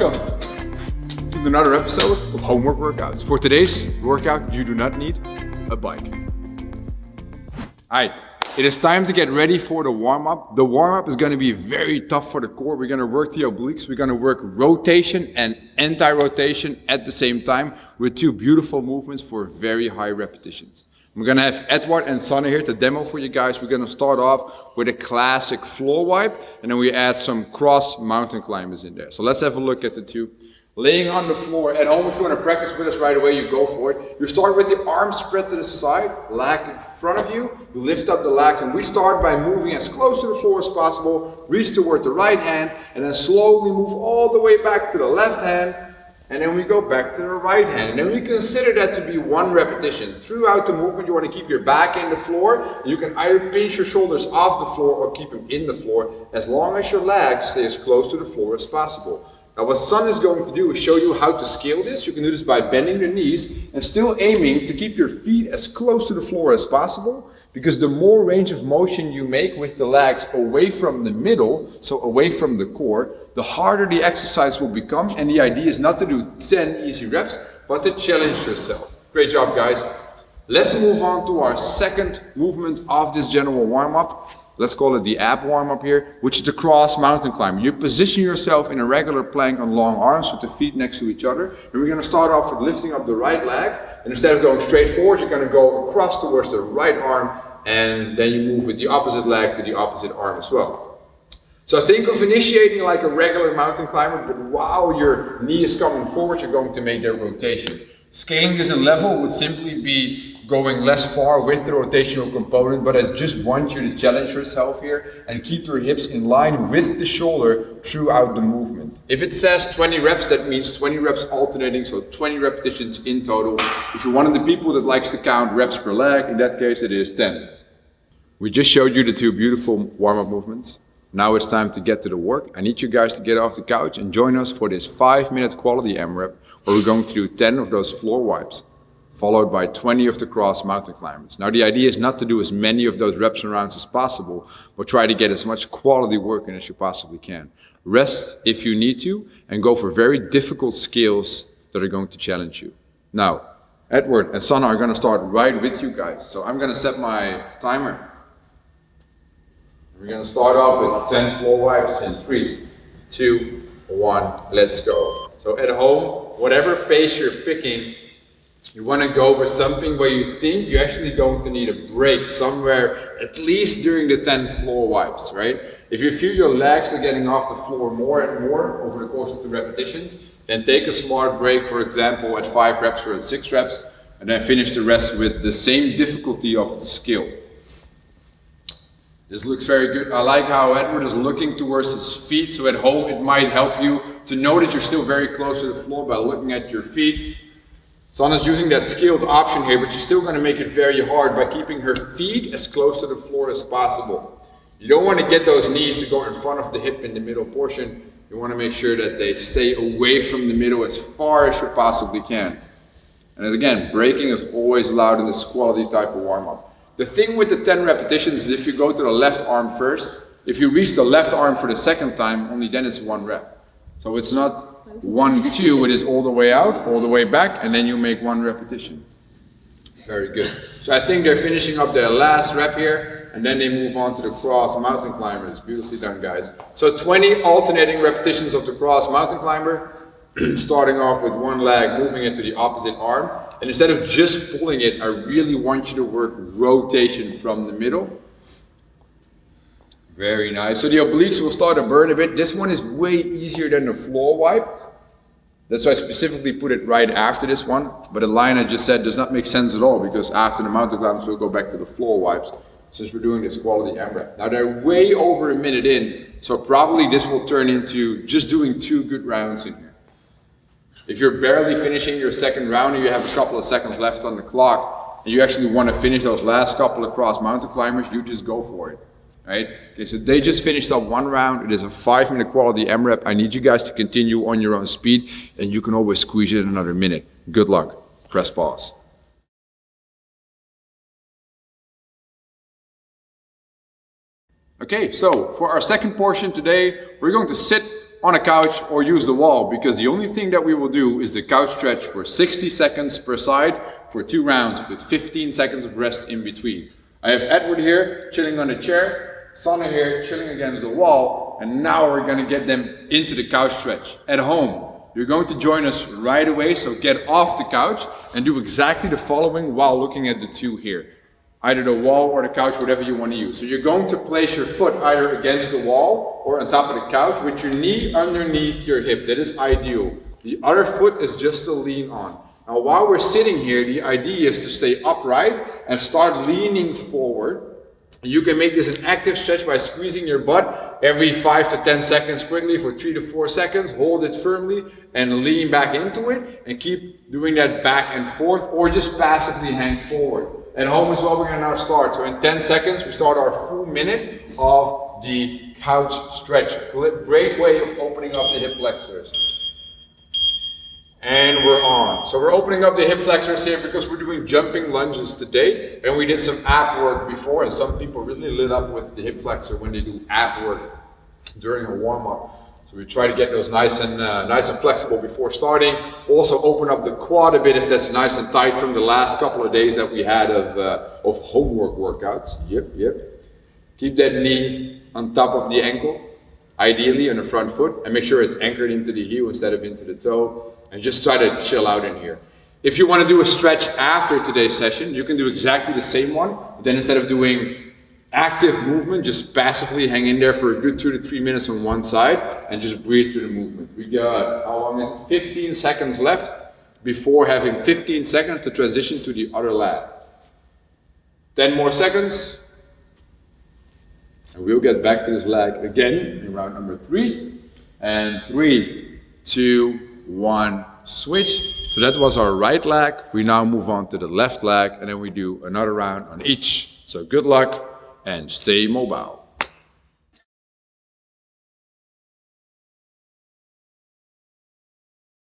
welcome to another episode of Homework Workouts. For today's workout, you do not need a bike. Alright, it is time to get ready for the warm-up. The warm-up is going to be very tough for the core. We're going to work the obliques. We're going to work rotation and anti-rotation at the same time with two beautiful movements for very high repetitions. We're going to have Edward and Sonny here to demo for you guys. We're going to start off with a classic floor wipe, and then we add some cross mountain climbers in there. So let's have a look at the two. Laying on the floor at home, if you want to practice with us right away, you go for it. You start with the arms spread to the side, leg in front of you. You lift up the legs, and we start by moving as close to the floor as possible. Reach toward the right hand, and then slowly move all the way back to the left hand. And then we go back to the right hand. And then we consider that to be one repetition. Throughout the movement, you want to keep your back in the floor. You can either pinch your shoulders off the floor or keep them in the floor, as long as your legs stay as close to the floor as possible. Now what Son is going to do is show you how to scale this. You can do this by bending the knees and still aiming to keep your feet as close to the floor as possible, because the more range of motion you make with the legs away from the middle, so away from the core, the harder the exercise will become. And the idea is not to do 10 easy reps, but to challenge yourself. Great job, guys. Let's move on to our second movement of this general warm-up. Let's call it the ab warm-up here, which is the cross mountain climber. You position yourself in a regular plank on long arms with the feet next to each other. And we're going to start off with lifting up the right leg. And instead of going straight forward, you're going to go across towards the right arm, and then you move with the opposite leg to the opposite arm as well. So think of initiating like a regular mountain climber, but while your knee is coming forward, you're going to make that rotation. Scaling this in level would simply be going less far with the rotational component, but I just want you to challenge yourself here and keep your hips in line with the shoulder throughout the movement. If it says 20 reps, that means 20 reps alternating, so 20 repetitions in total. If you're one of the people that likes to count reps per leg, in that case it is 10. We just showed you the two beautiful warm-up movements. Now it's time to get to the work. I need you guys to get off the couch and join us for this 5-minute quality AMRAP, where we're going to do 10 of those floor wipes, followed by 20 of the cross mountain climbers. Now the idea is not to do as many of those reps and rounds as possible, but try to get as much quality work in as you possibly can. Rest if you need to, and go for very difficult skills that are going to challenge you. Now, Edward and Sana are going to start right with you guys. So I'm going to set my timer. We're going to start off with 10 floor wipes in 3, 2, 1, let's go. So at home, whatever pace you're picking, you want to go with something where you think you're actually going to need a break somewhere, at least during the 10 floor wipes, right? If you feel your legs are getting off the floor more and more over the course of the repetitions, then take a smart break, for example, at 5 reps or at 6 reps, and then finish the rest with the same difficulty of the skill. This looks very good. I like how Edward is looking towards his feet, so at home it might help you to know that you're still very close to the floor by looking at your feet. Sana's using that scaled option here, but she's still going to make it very hard by keeping her feet as close to the floor as possible. You don't want to get those knees to go in front of the hip in the middle portion. You want to make sure that they stay away from the middle as far as you possibly can. And again, braking is always allowed in this quality type of warm-up. The thing with the 10 repetitions is if you go to the left arm first, if you reach the left arm for the second time, only then it's 1 rep. So it's not 1, 2, it is all the way out, all the way back, and then you make 1 repetition. Very good. So I think they're finishing up their last rep here, and then they move on to the cross mountain climbers. Beautifully done, guys. So 20 alternating repetitions of the cross mountain climber, starting off with one leg, moving it to the opposite arm. And instead of just pulling it, I really want you to work rotation from the middle. Very nice. So the obliques will start to burn a bit. This one is way easier than the floor wipe. That's why I specifically put it right after this one. But the line I just said does not make sense at all, because after the mountain climbers we'll go back to the floor wipes, since we're doing this quality AMRAP. Now they're way over a minute in, so probably this will turn into just doing 2 good rounds in here. If you're barely finishing your second round and you have a couple of seconds left on the clock, and you actually want to finish those last couple of cross mountain climbers, you just go for it. Right? Okay, so they just finished up 1 round. It is a 5-minute quality AMRAP. I need you guys to continue on your own speed, and you can always squeeze it another minute. Good luck. Press pause. Okay, so for our second portion today, we're going to sit on a couch or use the wall, because the only thing that we will do is the couch stretch for 60 seconds per side for 2 rounds with 15 seconds of rest in between. I have Edward here chilling on a chair, Sana here chilling against the wall, and now we're going to get them into the couch stretch. At home, you're going to join us right away, so get off the couch and do exactly the following while looking at the 2 here. Either the wall or the couch, whatever you want to use. So you're going to place your foot either against the wall or on top of the couch with your knee underneath your hip. That is ideal. The other foot is just to lean on. Now while we're sitting here, the idea is to stay upright and start leaning forward. You can make this an active stretch by squeezing your butt every 5 to 10 seconds quickly for 3 to 4 seconds. Hold it firmly and lean back into it and keep doing that back and forth, or just passively hang forward. At home as well, we're going to now start. So in 10 seconds, we start our full minute of the couch stretch. Great way of opening up the hip flexors. And we're on. So we're opening up the hip flexors here because we're doing jumping lunges today. And we did some ab work before, and some people really lit up with the hip flexor when they do ab work during a warm-up. So we try to get those nice and flexible before starting. Also open up the quad a bit if that's nice and tight from the last couple of days that we had of homework workouts. Yep. Keep that knee on top of the ankle, ideally on the front foot, and make sure it's anchored into the heel instead of into the toe. And just try to chill out in here. If you want to do a stretch after today's session, you can do exactly the same one. But then instead of doing active movement, just passively hang in there for a good 2 to 3 minutes on one side and just breathe through the movement. We got, how long is it? 15 seconds left before having 15 seconds to transition to the other leg. 10 more seconds. And we'll get back to this leg again in round number 3. And 3, 2, 1, switch. So that was our right leg. We now move on to the left leg, and then we do another round on each. So good luck and stay mobile.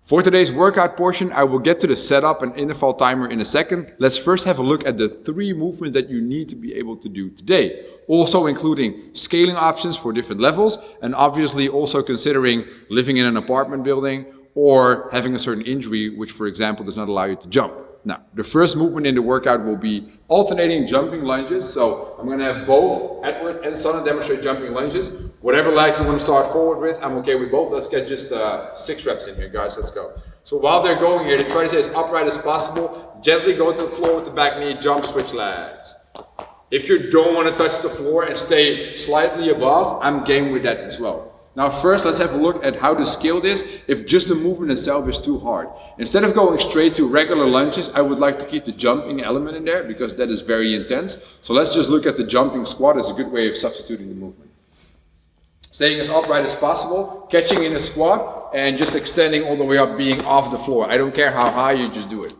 For today's workout portion, I will get to the setup and interval timer in a second. Let's first have a look at the 3 movements that you need to be able to do today. Also including scaling options for different levels, and obviously also considering living in an apartment building or having a certain injury, which for example does not allow you to jump. Now, the first movement in the workout will be alternating jumping lunges. So I'm going to have both Edward and Sana demonstrate jumping lunges. Whatever leg you want to start forward with, I'm okay with both. Let's get just 6 reps in here, guys. Let's go. So while they're going here, they try to stay as upright as possible. Gently go to the floor with the back knee, jump, switch legs. If you don't want to touch the floor and stay slightly above, I'm game with that as well. Now first, let's have a look at how to scale this if just the movement itself is too hard. Instead of going straight to regular lunges, I would like to keep the jumping element in there because that is very intense. So let's just look at the jumping squat as a good way of substituting the movement. Staying as upright as possible, catching in a squat, and just extending all the way up, being off the floor. I don't care how high, you just do it.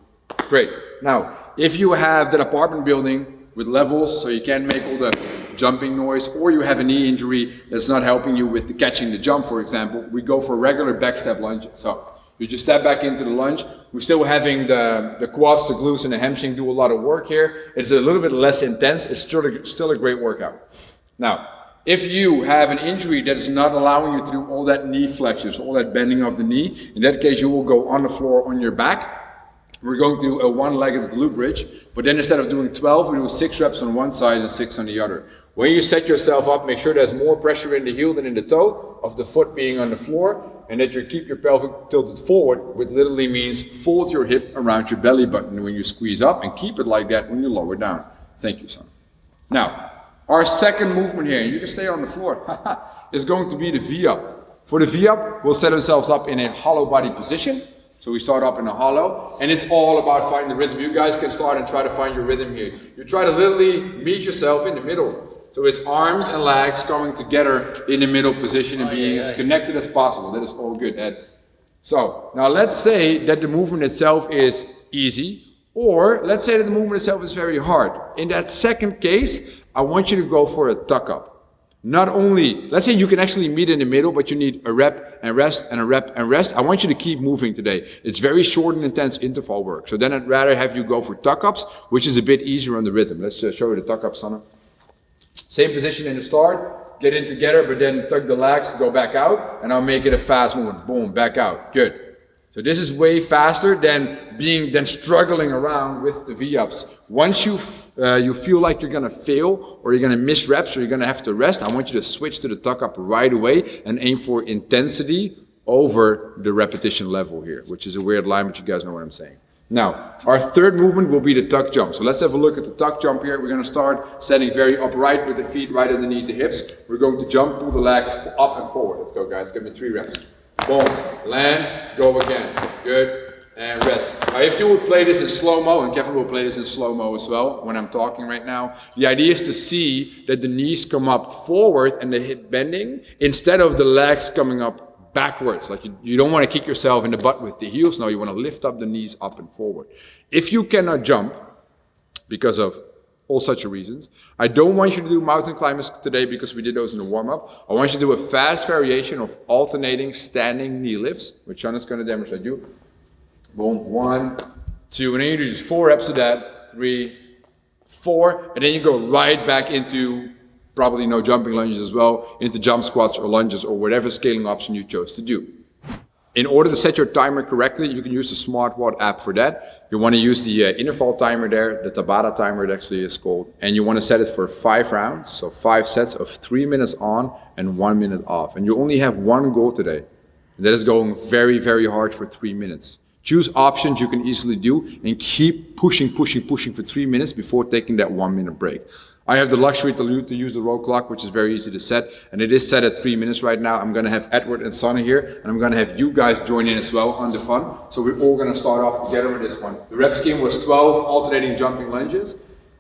Great. Now, if you have that apartment building with levels, so you can't make all the jumping noise, or you have a knee injury that's not helping you with catching the jump, for example, we go for regular back step lunges. So you just step back into the lunge. We're still having the quads, the glutes, and the hamstring do a lot of work here. It's a little bit less intense. It's still a great workout. Now, if you have an injury that's not allowing you to do all that knee flexions, all that bending of the knee, in that case you will go on the floor on your back. We're going to do a one-legged glute bridge, but then instead of doing 12, we do 6 reps on one side and 6 on the other. When you set yourself up, make sure there's more pressure in the heel than in the toe of the foot being on the floor, and that you keep your pelvic tilted forward, which literally means fold your hip around your belly button when you squeeze up, and keep it like that when you lower down. Thank you, son. Now, our second movement here, and you can stay on the floor, is going to be the V-up. For the V-up, we'll set ourselves up in a hollow body position. So we start up in a hollow, and it's all about finding the rhythm. You guys can start and try to find your rhythm here. You try to literally meet yourself in the middle. So it's arms and legs coming together in the middle position and being as connected as possible. That is all good, Ed. So now let's say that the movement itself is easy, or let's say that the movement itself is very hard. In that second case, I want you to go for a tuck up. Not only, let's say you can actually meet in the middle, but you need a rep and rest and a rep and rest. I want you to keep moving today. It's very short and intense interval work. So then I'd rather have you go for tuck ups, which is a bit easier on the rhythm. Let's show you the tuck ups, Sana. Same position in the start. get in together, but then tug the legs, go back out, and I'll make it a fast movement. Boom, back out. Good. So this is way faster than struggling around with the V-ups. Once you feel like you're gonna fail or you're gonna miss reps or you're gonna have to rest, I want you to switch to the tuck up right away and aim for intensity over the repetition level here, which is a weird line, but you guys know what I'm saying. Now, our third movement will be the tuck jump. So let's have a look at the tuck jump here. We're gonna start standing very upright with the feet right underneath the hips. We're going to jump, pull the legs up and forward. Let's go, guys. Give me 3 reps. Boom, land, go again. Good, and rest. Now, if you would play this in slow-mo, and Kevin will play this in slow-mo as well when I'm talking right now, the idea is to see that the knees come up forward and the hip bending instead of the legs coming up backwards. Like you don't want to kick yourself in the butt with the heels. No, you want to lift up the knees up and forward. If you cannot jump because of all such reasons, I don't want you to do mountain climbers today because we did those in the warm-up. I want you to do a fast variation of alternating standing knee lifts, which Sean is going to demonstrate you. Boom, 1, 2, and then you do just 4 reps of that, 3, 4, and then you go right back into probably no jumping lunges as well, into jump squats or lunges or whatever scaling option you chose to do. In order to set your timer correctly, you can use the SmartWatt app for that. You want to use the interval timer there, the Tabata timer it actually is called, and you want to set it for 5 rounds, so 5 sets of 3 minutes on and 1 minute off. And you only have one goal today, and that is going very, very hard for 3 minutes. Choose options you can easily do and keep pushing for 3 minutes before taking that 1 minute break. I have the luxury to use the row clock, which is very easy to set, and it is set at 3 minutes right now. I'm going to have Edward and Sonny here, and I'm going to have you guys join in as well on the fun. So we're all going to start off together with this one. The rep scheme was 12 alternating jumping lunges.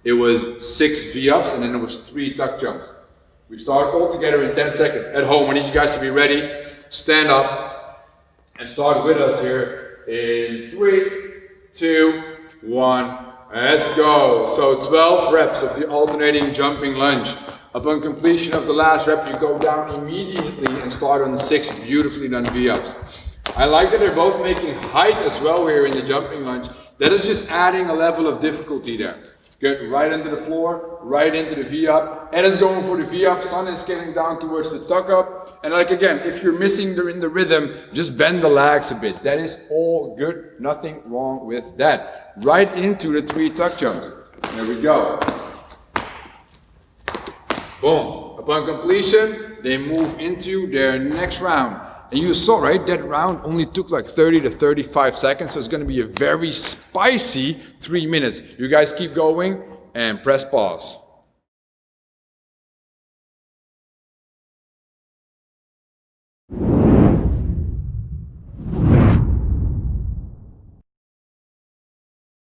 It was 6 V-ups, and then it was 3 tuck jumps. We start all together in 10 seconds. At home, I need you guys to be ready. Stand up and start with us here in 3, 2, 1. Let's go. So 12 reps of the alternating jumping lunge. Upon completion of the last rep, you go down immediately and start on 6 beautifully done V-ups. I like that they're both making height as well here in the jumping lunge. That is just adding a level of difficulty there. Get right into the floor, right into the V-up. Ed is going for the V-up. Son is getting down towards the tuck up. And like again, if you're missing in the rhythm, just bend the legs a bit. That is all good. Nothing wrong with that. Right into the 3 tuck jumps. There we go. Boom. Upon completion, they move into their next round. And you saw, right, that round only took like 30 to 35 seconds. So it's going to be a very spicy 3 minutes. You guys keep going and press pause.